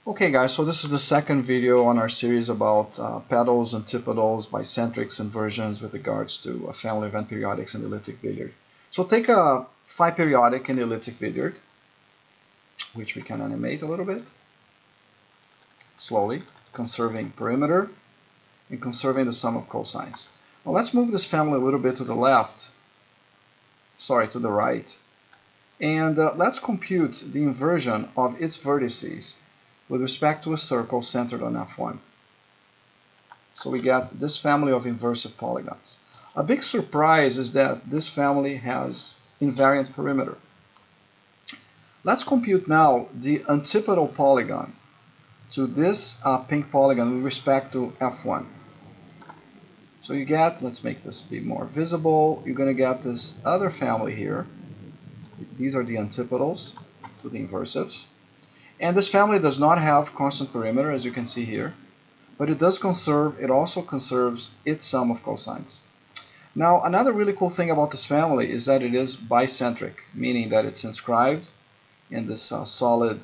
Okay guys, so this is the second video on our series about pedals, antipedals, bicentrics, inversions with regards to a family of n-periodics in the elliptic billiard. So take a phi periodic in the elliptic billiard, which we can animate a little bit, slowly, conserving perimeter and conserving the sum of cosines. Now let's move this family a little bit to the left, to the right, and let's compute the inversion of its vertices with respect to a circle centered on F1. So we get this family of inversive polygons. A big surprise is that this family has invariant perimeter. Let's compute now the antipodal polygon to this pink polygon with respect to F1. So you get, let's make this be more visible, you're going to get this other family here. These are the antipodals to the inversives. And this family does not have constant perimeter, as you can see here, but it does conserve, it also conserves its sum of cosines. Now, another really cool thing about this family is that it is bicentric, meaning that it's inscribed in this solid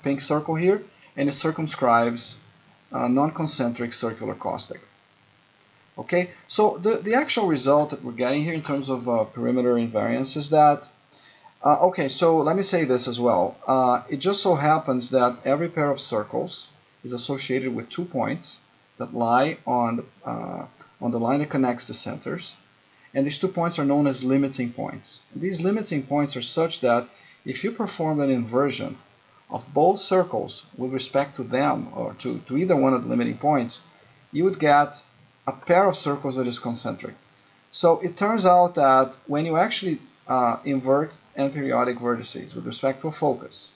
pink circle here, and it circumscribes non-concentric circular caustic. Okay, so the actual result that we're getting here in terms of perimeter invariance is that okay, so let me say this as well. It just so happens that every pair of circles is associated with 2 points that lie on the line that connects the centers. And these 2 points are known as limiting points. And these limiting points are such that if you performed an inversion of both circles with respect to them, or to either one of the limiting points, you would get a pair of circles that is concentric. So it turns out that when you actually invert n-periodic vertices with respect to a focus,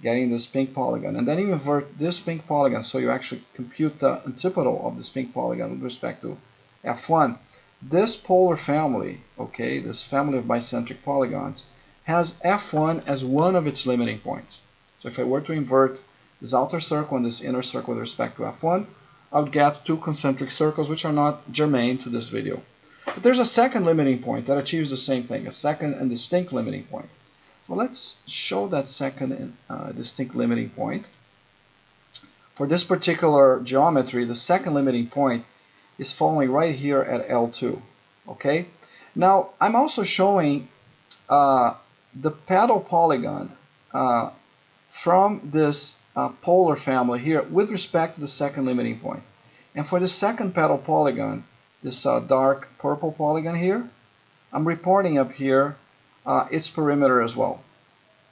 getting this pink polygon, and then you invert this pink polygon, so you actually compute the antipodal of this pink polygon with respect to F1. This polar family, okay, this family of bicentric polygons, has F1 as one of its limiting points. So if I were to invert this outer circle and this inner circle with respect to F1, I would get 2 concentric circles, which are not germane to this video. But there's a second limiting point that achieves the same thing, a second and distinct limiting point. So let's show that second distinct limiting point. For this particular geometry, the second limiting point is falling right here at L2. Okay. Now I'm also showing the pedal polygon from this polar family here with respect to the second limiting point. And for the second pedal polygon, this dark purple polygon here, I'm reporting up here its perimeter as well.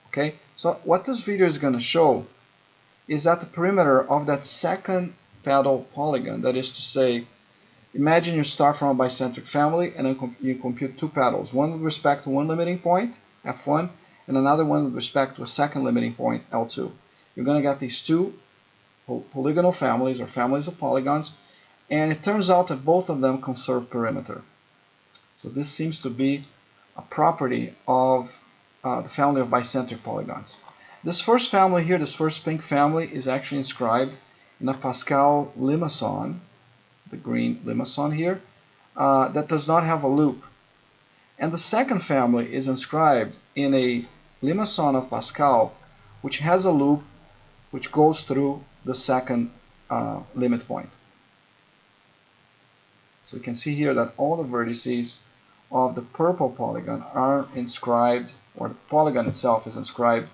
Okay, so what this video is going to show is that the perimeter of that second pedal polygon, that is to say, imagine you start from a bicentric family and then you compute 2 pedals, one with respect to one limiting point, F1, and another one with respect to a second limiting point, L2. You're going to get these 2 polygonal families, or families of polygons, and it turns out that both of them conserve perimeter. So this seems to be a property of the family of bicentric polygons. This first family here, this first pink family, is actually inscribed in a Pascal limaçon, the green limaçon here, that does not have a loop. And the second family is inscribed in a limaçon of Pascal, which has a loop which goes through the second limit point. So you can see here that all the vertices of the purple polygon are inscribed, or the polygon itself is inscribed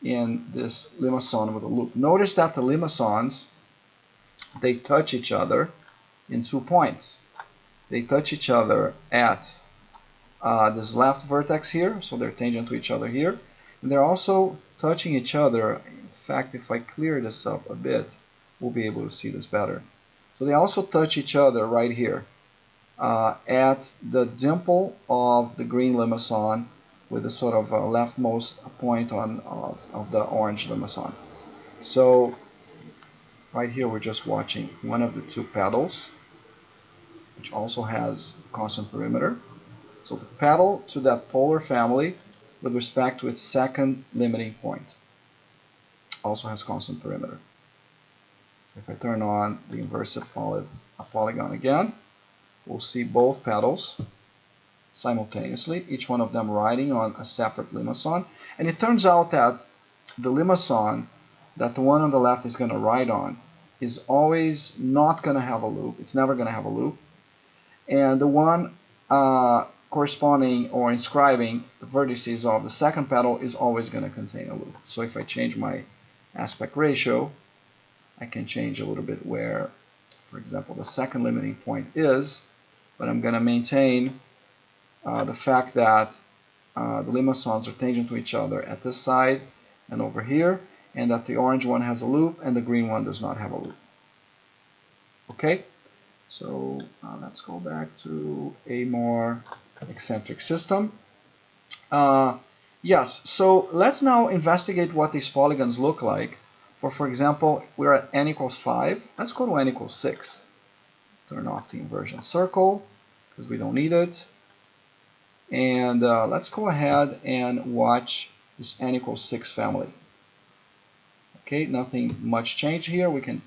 in this limaçon with a loop. Notice that the limaçons, they touch each other in 2 points. They touch each other at this left vertex here, so they're tangent to each other here, and they're also touching each other. In fact, if I clear this up a bit, we'll be able to see this better. So they also touch each other right here at the dimple of the green limaçon with a sort of leftmost point of the orange limaçon. So right here we're just watching one of the 2 pedals, which also has constant perimeter. So the pedal to that polar family with respect to its second limiting point also has constant perimeter. If I turn on the inversive polygon again, we'll see both pedals simultaneously, each one of them riding on a separate limaçon. And it turns out that the limaçon that the one on the left is going to write on is always not going to have a loop. It's never going to have a loop. And the one corresponding or inscribing the vertices of the second petal is always going to contain a loop. So if I change my aspect ratio, I can change a little bit where, for example, the second limiting point is, but I'm going to maintain the fact that the limaçons are tangent to each other at this side and over here, and that the orange one has a loop and the green one does not have a loop. Okay, so let's go back to a more eccentric system. Yes, so let's now investigate what these polygons look like. For example, we're at n equals 5. Let's go to n equals 6. Let's turn off the inversion circle because we don't need it. And let's go ahead and watch this n equals 6 family. Okay, nothing much changed here. We can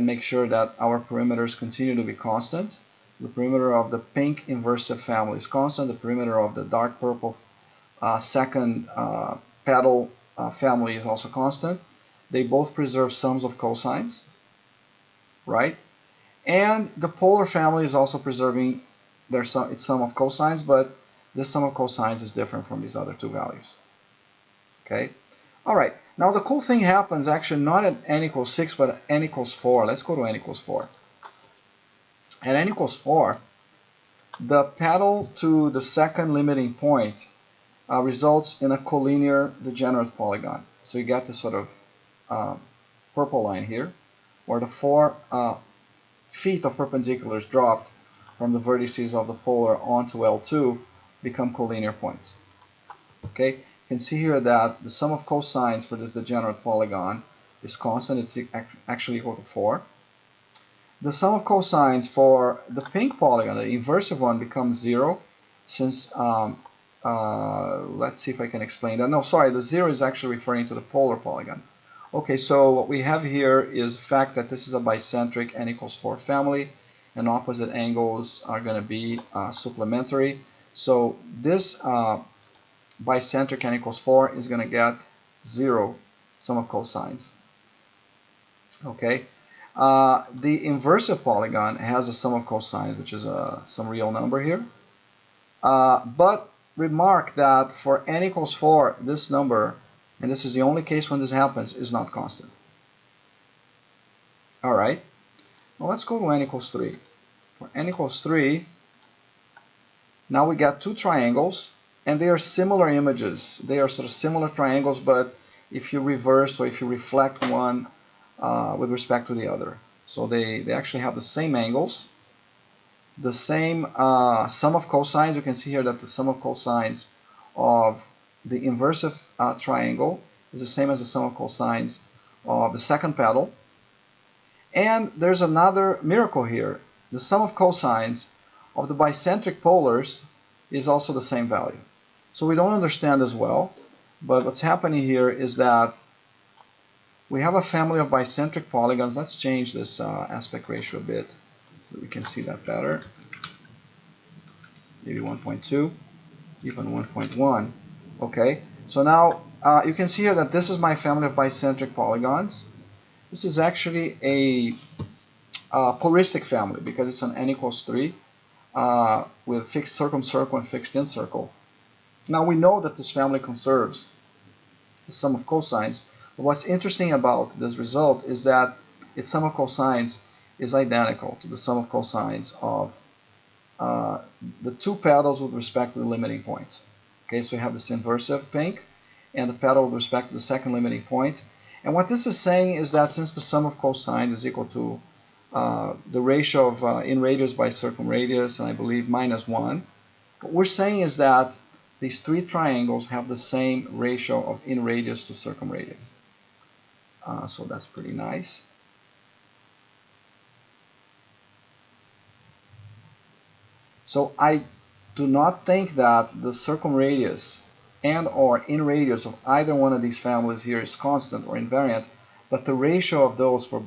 make sure that our perimeters continue to be constant. The perimeter of the pink inversive family is constant. The perimeter of the dark purple second petal family is also constant. They both preserve sums of cosines, right? And the polar family is also preserving its sum of cosines, but this sum of cosines is different from these other two values. Okay? All right. Now the cool thing happens actually not at n equals 6, but at n equals 4. Let's go to n equals 4. At n equals 4, the petal to the second limiting point results in a collinear degenerate polygon. So you get this sort of purple line here, where the 4 feet of perpendiculars dropped from the vertices of the polar onto L2 become collinear points. Okay, you can see here that the sum of cosines for this degenerate polygon is constant. It's actually equal to 4. The sum of cosines for the pink polygon, the inversive one, becomes 0, since let's see if I can explain that. No, sorry, the 0 is actually referring to the polar polygon. Okay, so what we have here is the fact that this is a bicentric n equals 4 family, and opposite angles are going to be supplementary. So this bicentric n equals 4 is going to get 0 sum of cosines. Okay, the inversive polygon has a sum of cosines, which is some real number here. But remark that for n equals 4, this number, and this is the only case when this happens, is not constant. All right. Now let's go to n equals 3. For n equals 3, now we got two triangles, and they are similar images. They are sort of similar triangles, but if you reverse or if you reflect one with respect to the other. So they actually have the same angles, the same sum of cosines. You can see here that the sum of cosines of the inversive triangle is the same as the sum of cosines of the second petal. And there's another miracle here. The sum of cosines of the bicentric polars is also the same value. So we don't understand as well, but what's happening here is that we have a family of bicentric polygons. Let's change this aspect ratio a bit so we can see that better. Maybe 1.2, even 1.1. Okay, so now you can see here that this is my family of bicentric polygons. This is actually a polaristic family because it's an n equals 3 with fixed circumcircle and fixed incircle. Now we know that this family conserves the sum of cosines, but what's interesting about this result is that its sum of cosines is identical to the sum of cosines of the two petals with respect to the limiting points. Okay, so you have this inversive pink and the petal with respect to the second limiting point. And what this is saying is that since the sum of cosines is equal to the ratio of in radius by circumradius, and I believe -1, what we're saying is that these three triangles have the same ratio of in radius to circumradius. So that's pretty nice. So I do not think that the circumradius and or in radius of either one of these families here is constant or invariant, but the ratio of those for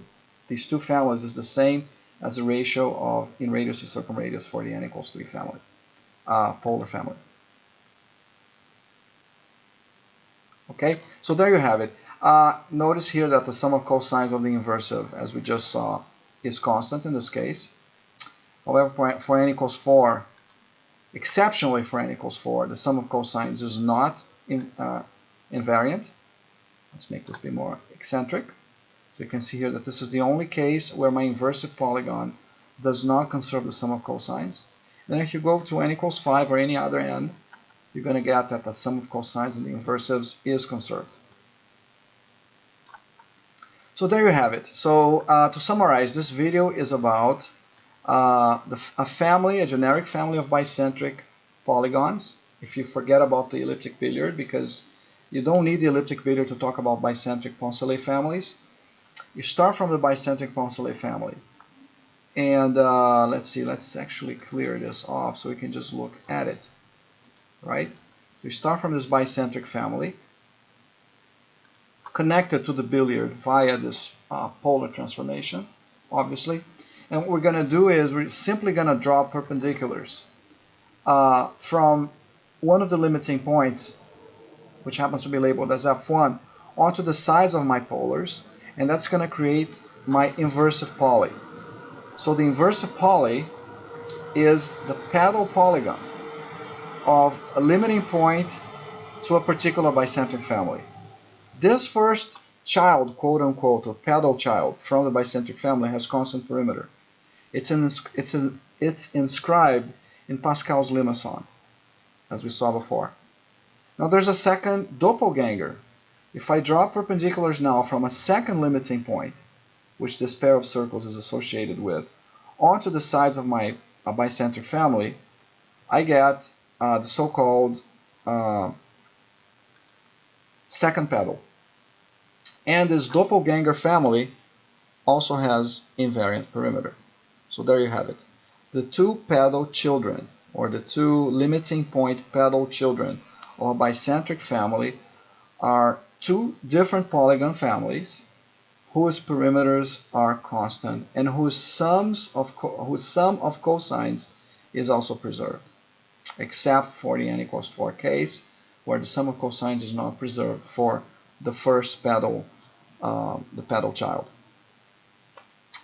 these two families is the same as the ratio of in radius to circumradius for the n equals 3 family, polar family. Okay, so there you have it. Notice here that the sum of cosines of the inversive, as we just saw, is constant in this case. However, for n equals 4, exceptionally for n equals 4, the sum of cosines is not invariant. Let's make this be more eccentric. So you can see here that this is the only case where my inversive polygon does not conserve the sum of cosines. Then if you go to n equals 5 or any other n, you're going to get that the sum of cosines in the inversives is conserved. So there you have it. So to summarize, this video is about a family, a generic family of bicentric polygons. If you forget about the elliptic billiard, because you don't need the elliptic billiard to talk about bicentric Poncelet families. You start from the bicentric Poncelet family. And let's see, let's actually clear this off so we can just look at it. Right? So we start from this bicentric family, connected to the billiard via this polar transformation, obviously. And what we're going to do is we're simply going to draw perpendiculars from one of the limiting points, which happens to be labeled as F1, onto the sides of my polars, and that's going to create my inversive poly. So the inversive poly is the pedal polygon of a limiting point to a particular bicentric family. This first child, quote unquote, or pedal child from the bicentric family has constant perimeter. It's inscribed in Pascal's limaçon, as we saw before. Now there's a second doppelganger. If I draw perpendiculars now from a second limiting point, which this pair of circles is associated with, onto the sides of my bicentric family, I get the so-called second pedal. And this doppelganger family also has invariant perimeter. So there you have it. The two pedal children, or the two limiting point pedal children of a bicentric family, are two different polygon families whose perimeters are constant and whose sum of cosines is also preserved, except for the n equals 4 case, where the sum of cosines is not preserved for the first pedal, the pedal child.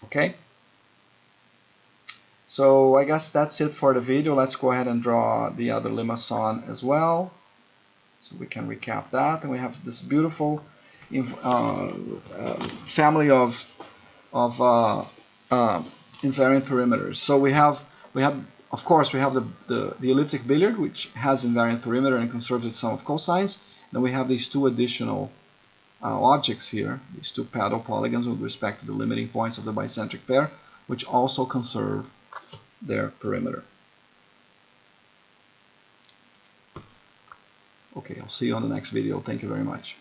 Okay? So I guess that's it for the video. Let's go ahead and draw the other limaçon as well, so we can recap that. And we have this beautiful family of invariant perimeters. So we have of course we have the elliptic billiard, which has invariant perimeter and conserves its sum of cosines. Then we have these two additional objects here, these two pedal polygons with respect to the limiting points of the bicentric pair, which also conserve their perimeter. Okay, I'll see you on the next video. Thank you very much.